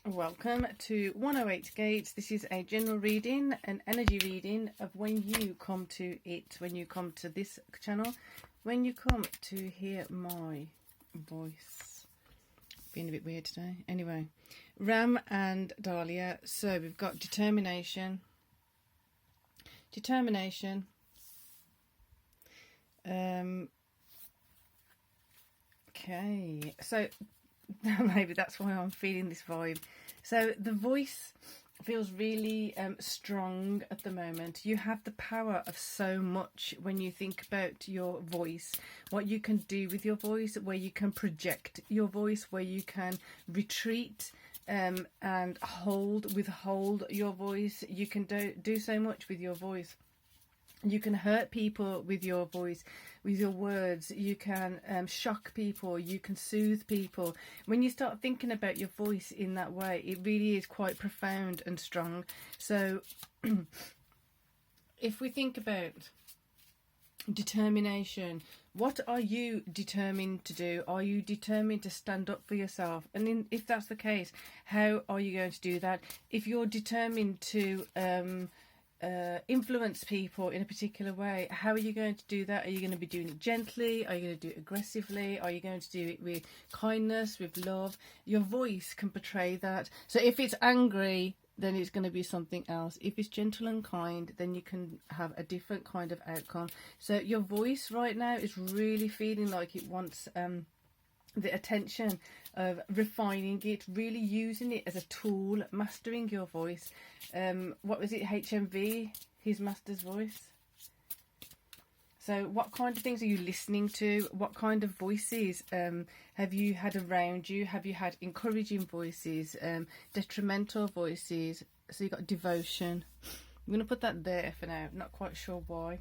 Welcome to 108 Gates. This is a general reading, an energy reading of when you come to it, when you come to this channel, when you come to hear my voice. Being a bit weird today. Anyway, Ram and Dahlia. So we've got determination. Okay, so maybe that's why I'm feeling this vibe. So the voice feels really strong at the moment. You have the power of so much when you think about your voice, what you can do with your voice, where you can project your voice, where you can retreat and withhold your voice. You can do so much with your voice. You can hurt people with your voice, with your words. You can shock people. You can soothe people. When you start thinking about your voice in that way, it really is quite profound and strong. So if we think about determination, what are you determined to do? Are you determined to stand up for yourself? And if that's the case, how are you going to do that? If you're determined to influence people in a particular way, how are you going to do that? Are you going to be doing it gently? Are you going to do it aggressively? Are you going to do it with kindness, with love? Your voice can portray that. So if it's angry, then it's going to be something else. If it's gentle and kind, then you can have a different kind of outcome. So your voice right now is really feeling like it wants the attention of refining it, really using it as a tool, mastering your voice. What was it, HMV, his master's voice? So what kind of things are you listening to? What kind of voices have you had around you? Have you had encouraging voices, detrimental voices? So you've got devotion. I'm going to put that there for now, not quite sure why.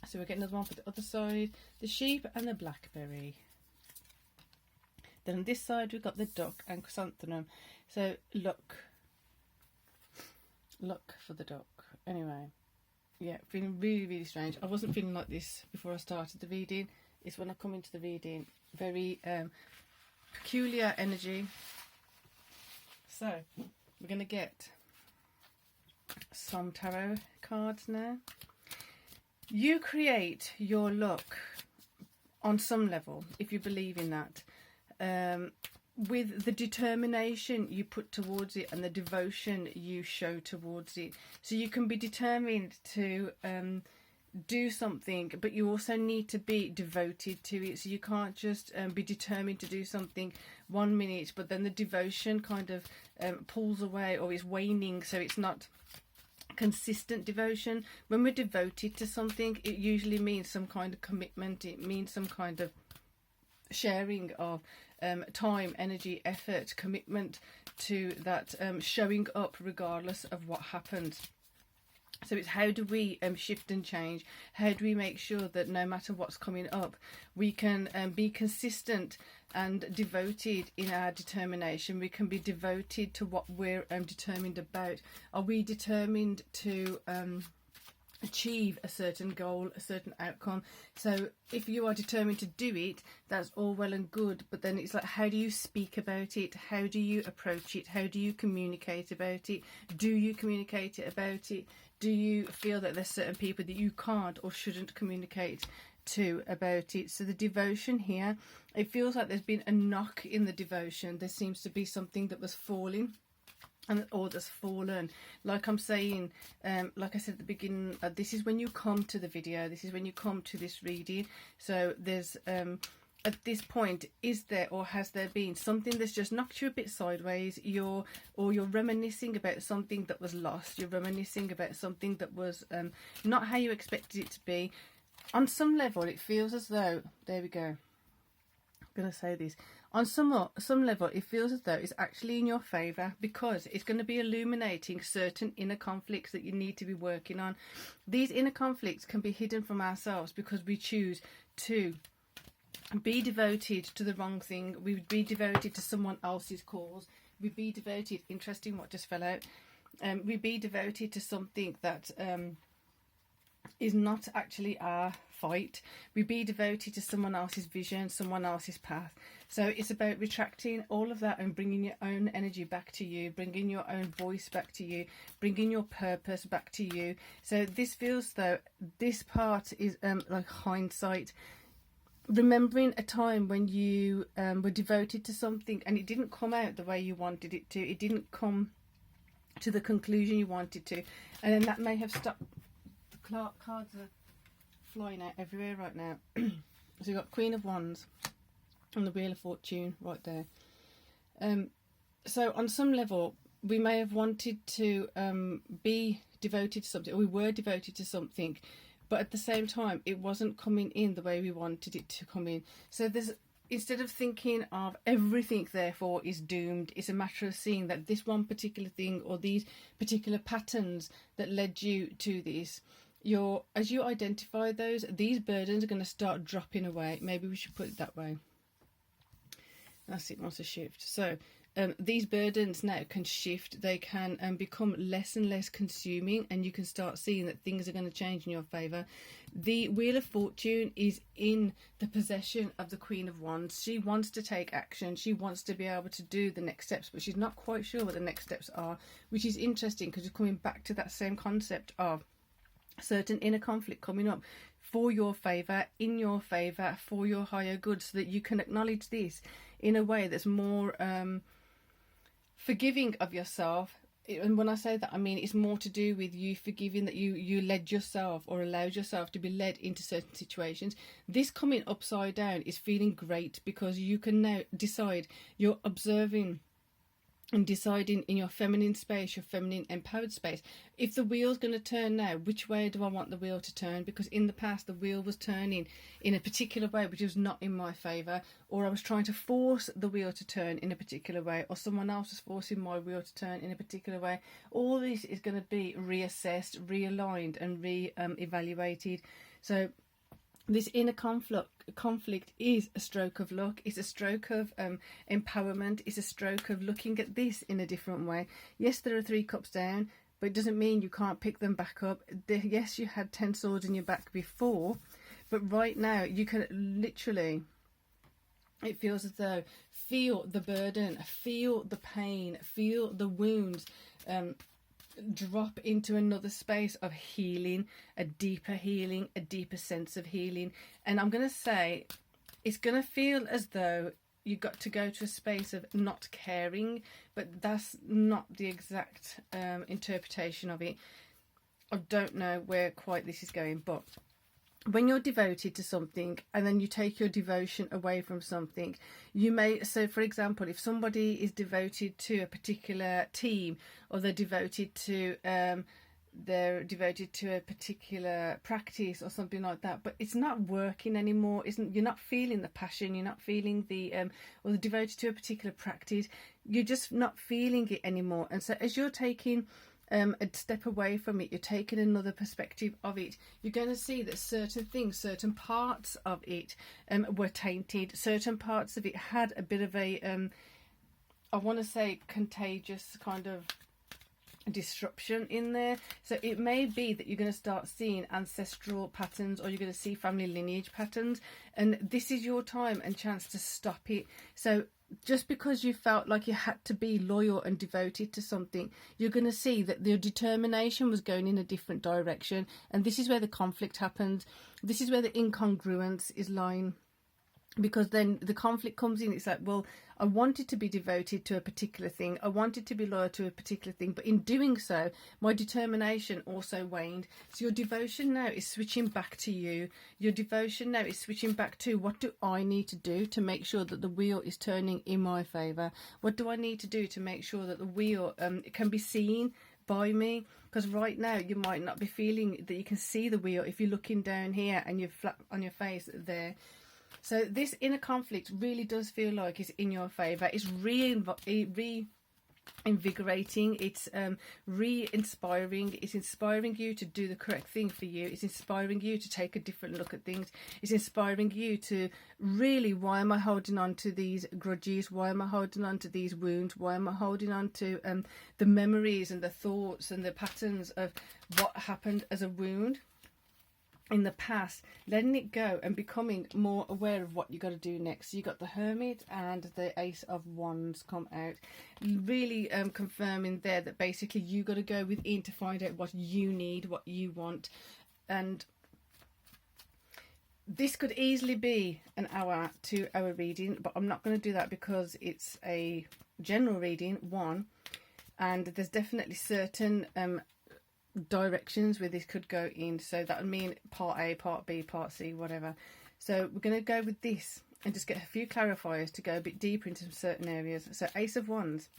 So we're getting another one for the other side, the sheep and the blackberry. Then on this side we've got the duck and chrysanthemum. So look for the duck. Anyway, yeah, feeling really, really strange. I wasn't feeling like this before I started the reading. It's when I come into the reading, very peculiar energy. So we're going to get some tarot cards now. You create your luck on some level, if you believe in that. With the determination you put towards it and the devotion you show towards it. So you can be determined to do something, but you also need to be devoted to it. So you can't just be determined to do something 1 minute, but then the devotion kind of pulls away or is waning, so it's not consistent devotion. When we're devoted to something, it usually means some kind of commitment. It means some kind of sharing of time, energy, effort, commitment to that, showing up regardless of what happens. So it's how do we shift and change? How do we make sure that no matter what's coming up, we can be consistent and devoted in our determination? We can be devoted to what we're determined about. Are we determined to achieve a certain goal, a certain outcome? So if you are determined to do it, that's all well and good, but then it's like, how do you speak about it? How do you approach it? How do you communicate about it? Do you communicate about it? Do you feel that there's certain people that you can't or shouldn't communicate to about it? So the devotion here, it feels like there's been a knock in the devotion. There seems to be something that was falling or that's fallen. Like I'm saying, like I said at the beginning, this is when you come to the video, this is when you come to this reading. So there's at this point, is there or has there been something that's just knocked you a bit sideways? You're reminiscing about something that was lost. You're reminiscing about something that was not how you expected it to be. On some level, it feels as though, there we go, I'm going to say this. On some level, it feels as though it's actually in your favour, because it's going to be illuminating certain inner conflicts that you need to be working on. These inner conflicts can be hidden from ourselves because we choose to be devoted to the wrong thing. We would be devoted to someone else's cause. We'd be devoted, interesting what just fell out, we'd be devoted to something that is not actually our fight. We'd be devoted to someone else's vision, someone else's path. So it's about retracting all of that and bringing your own energy back to you, bringing your own voice back to you, bringing your purpose back to you. So this feels though, this part is like hindsight, remembering a time when you were devoted to something and it didn't come out the way you wanted it to. It didn't come to the conclusion you wanted to, and then that may have stopped. The cards are flying out everywhere right now. So you've got Queen of Wands and the Wheel of Fortune right there. So on some level we may have wanted to be devoted to something, or we were devoted to something, but at the same time it wasn't coming in the way we wanted it to come in. So there's, instead of thinking of everything therefore is doomed, it's a matter of seeing that this one particular thing or these particular patterns that led you to this, as you identify those, these burdens are going to start dropping away. Maybe we should put it that way. That's it, wants to shift. So these burdens now can shift. They can become less and less consuming, and you can start seeing that things are going to change in your favour. The Wheel of Fortune is in the possession of the Queen of Wands. She wants to take action. She wants to be able to do the next steps, but she's not quite sure what the next steps are, which is interesting because you're coming back to that same concept of certain inner conflict coming up for your favour, in your favour, for your higher good, so that you can acknowledge this in a way that's more forgiving of yourself. And when I say that, I mean it's more to do with you forgiving that you led yourself or allowed yourself to be led into certain situations. This coming upside down is feeling great because you can now decide, you're observing and deciding in your feminine space, your feminine empowered space, if the wheel's going to turn now, which way do I want the wheel to turn? Because in the past the wheel was turning in a particular way which was not in my favour, or I was trying to force the wheel to turn in a particular way, or someone else was forcing my wheel to turn in a particular way. All this is going to be reassessed, realigned and re-evaluated. So this inner conflict is a stroke of luck. It's a stroke of empowerment. It's a stroke of looking at this in a different way. Yes, there are 3 cups down, but it doesn't mean you can't pick them back up. Yes, you had 10 swords in your back before, but right now you can literally, it feels as though, feel the burden, feel the pain, feel the wounds, drop into another space of healing, a deeper sense of healing. And I'm going to say it's going to feel as though you got to go to a space of not caring, but that's not the exact interpretation of it. I don't know where quite this is going, but when you're devoted to something and then you take your devotion away from something, you may, so for example, if somebody is devoted to a particular team, or they're devoted to a particular practice or something like that, but it's not working anymore, you're not feeling the passion, you're not feeling the or they're devoted to a particular practice, you're just not feeling it anymore. And so as you're taking a step away from it, you're taking another perspective of it, you're going to see that certain things, certain parts of it were tainted, certain parts of it had a bit of a I want to say contagious kind of disruption in there. So it may be that you're going to start seeing ancestral patterns, or you're going to see family lineage patterns, and this is your time and chance to stop it. So just because you felt like you had to be loyal and devoted to something, you're going to see that your determination was going in a different direction, and this is where the conflict happens. This is where the incongruence is lying, because then the conflict comes in. It's like, well, I wanted to be devoted to a particular thing, I wanted to be loyal to a particular thing, but in doing so my determination also waned. So your devotion now is switching back to you. Your devotion now is switching back to, what do I need to do to make sure that the wheel is turning in my favour? What do I need to do to make sure that the wheel can be seen by me? Because right now you might not be feeling that you can see the wheel if you're looking down here and you're flat on your face there. So this inner conflict really does feel like it's in your favour. It's reinvigorating. It's re-inspiring. It's inspiring you to do the correct thing for you. It's inspiring you to take a different look at things. It's inspiring you to really, why am I holding on to these grudges? Why am I holding on to these wounds? Why am I holding on to the memories and the thoughts and the patterns of what happened as a wound? in the past, letting it go and becoming more aware of what you got to do next. So you got the Hermit and the Ace of Wands come out, really confirming there that basically you got to go within to find out what you need, what you want. And this could easily be an hour, 2 hour reading, but I'm not going to do that because it's a general reading, one, and there's definitely certain directions where this could go in. So that would mean part A, part B, part C, whatever. So we're going to go with this and just get a few clarifiers to go a bit deeper into certain areas. So Ace of Wands,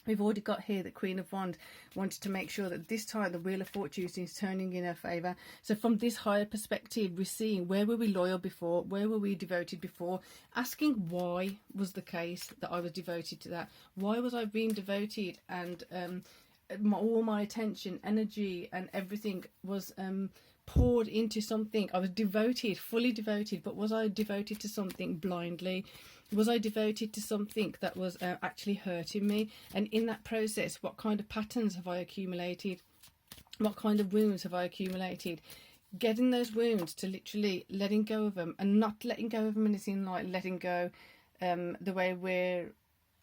we've already got here the Queen of Wands wanted to make sure that this time the Wheel of Fortune is turning in her favour. So from this higher perspective, we're seeing where were we loyal before, where were we devoted before, asking why was the case that I was devoted to that, why was I being devoted, and all my attention, energy and everything was poured into something. I was devoted, fully devoted, but was I devoted to something blindly? Was I devoted to something that was actually hurting me? And in that process, what kind of patterns have I accumulated? What kind of wounds have I accumulated? Getting those wounds to literally letting go of them, and not letting go of them as in like letting go the way we're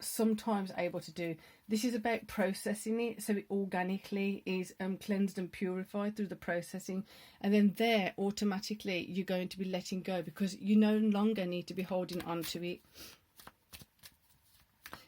sometimes able to do. This is about processing it so it organically is cleansed and purified through the processing, and then there automatically you're going to be letting go because you no longer need to be holding on to it.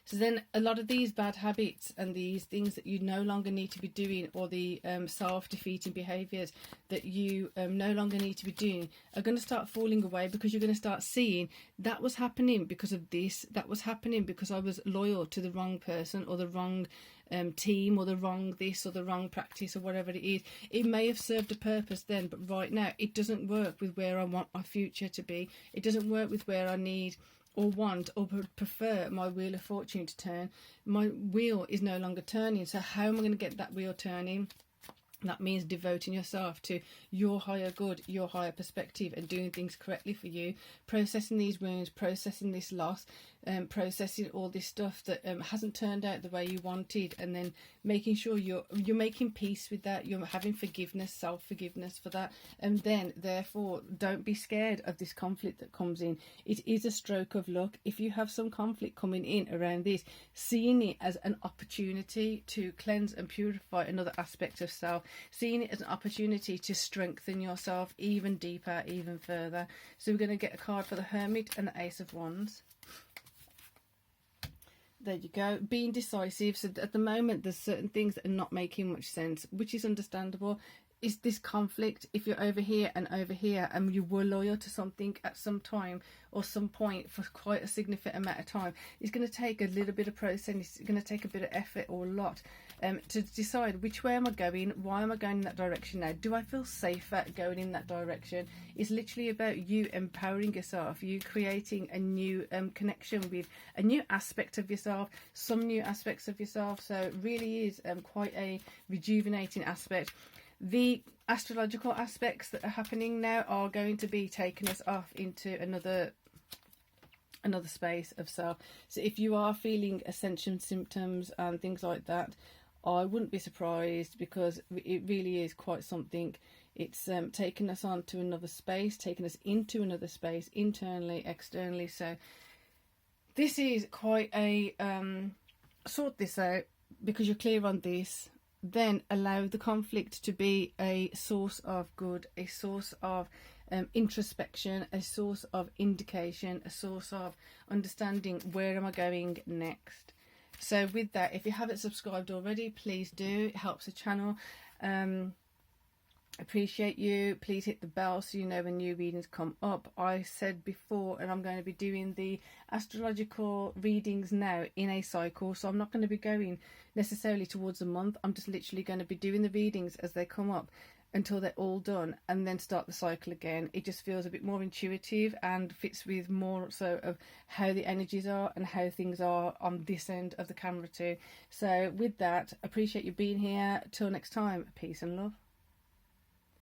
So then a lot of these bad habits and these things that you no longer need to be doing, or the self-defeating behaviours that you no longer need to be doing, are going to start falling away, because you're going to start seeing that was happening because of this, that was happening because I was loyal to the wrong person or the wrong team or the wrong this or the wrong practice or whatever it is. It may have served a purpose then, but right now it doesn't work with where I want my future to be. It doesn't work with where I need or want or prefer my Wheel of Fortune to turn. My wheel is no longer turning, so how am I going to get that wheel turning? That means devoting yourself to your higher good, your higher perspective, and doing things correctly for you, processing these wounds, processing this loss, processing all this stuff that hasn't turned out the way you wanted, and then making sure you're making peace with that, you're having forgiveness, self-forgiveness for that. And then therefore don't be scared of this conflict that comes in. It is a stroke of luck. If you have some conflict coming in around this, seeing it as an opportunity to cleanse and purify another aspect of self, seeing it as an opportunity to strengthen yourself even deeper, even further. So we're going to get a card for the Hermit and the Ace of Wands. There you go. Being decisive. So at the moment there's certain things that are not making much sense, which is understandable. Is this conflict, if you're over here and you were loyal to something at some time or some point for quite a significant amount of time, it's going to take a little bit of process. It's going to take a bit of effort or a lot to decide which way am I going, why am I going in that direction now, do I feel safer going in that direction. It's literally about you empowering yourself, you creating a new connection with a new aspect of yourself, some new aspects of yourself. So it really is quite a rejuvenating aspect. The astrological aspects that are happening now are going to be taking us off into another space of self. So if you are feeling ascension symptoms and things like that, I wouldn't be surprised, because it really is quite something. It's taking us on to another space, taking us into another space, internally, externally. So this is quite a sort this out, because you're clear on this. Then allow the conflict to be a source of good, a source of introspection, a source of indication, a source of understanding where am I going next. So with that, if you haven't subscribed already, please do. It helps the channel. Appreciate you. Please hit the bell so you know when new readings come up. I said before, and I'm going to be doing the astrological readings now in a cycle, so I'm not going to be going necessarily towards a month. I'm just literally going to be doing the readings as they come up until they're all done, and then start the cycle again. It just feels a bit more intuitive and fits with more so of how the energies are and how things are on this end of the camera too. So with that, appreciate you being here. Till next time, peace and love.